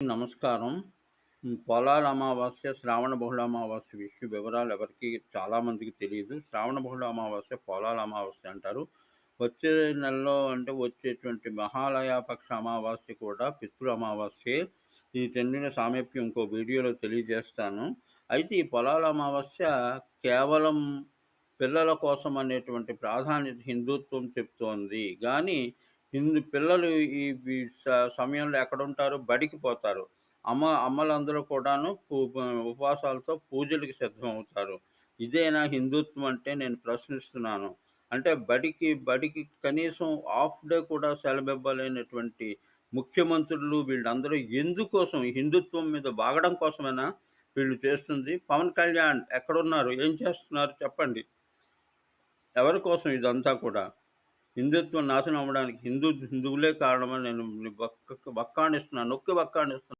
నమస్కారం. పొలాల అమావాస్య, శ్రావణ బహుళ అమావాస్య వివరాలు ఎవరికీ చాలా మందికి తెలీదు. శ్రావణ బహుళ అమావాస్య, పొలాల అమావాస్య అంటారు. వచ్చే నెలలో అంటే వచ్చేటువంటి మహాలయ పక్ష అమావాస్య కూడా పితృ అమావాస్యే. ఈ రెండిన సామీప్యం ఇంకో వీడియోలో తెలియజేస్తాను. అయితే ఈ పొలాల అమావాస్య కేవలం పిల్లల కోసం అనేటువంటి ప్రాధాన్యత హిందుత్వం చెప్తోంది. గానీ పిల్లలు ఈ ఈ స సమయంలో ఎక్కడుంటారు? బడికి పోతారు. అమ్మలందరూ కూడాను ఉపవాసాలతో పూజలకి సిద్ధమవుతారు. ఇదేనా హిందుత్వం అంటే నేను ప్రశ్నిస్తున్నాను. అంటే బడికి కనీసం హాఫ్ డే కూడా సెలవివ్వలేనటువంటి ముఖ్యమంత్రులు వీళ్ళందరూ ఎందుకోసం? ఈ హిందుత్వం మీద వాగడం కోసమేనా వీళ్ళు చేస్తుంది? పవన్ కళ్యాణ్ ఎక్కడున్నారు? ఏం చేస్తున్నారు చెప్పండి? ఎవరి కోసం ఇదంతా కూడా? హిందుత్వం నాశనం అవ్వడానికి హిందువులే కారణమని నేను వక్కాణిస్తున్నాను. నొక్కి వక్కాణిస్తున్నాను.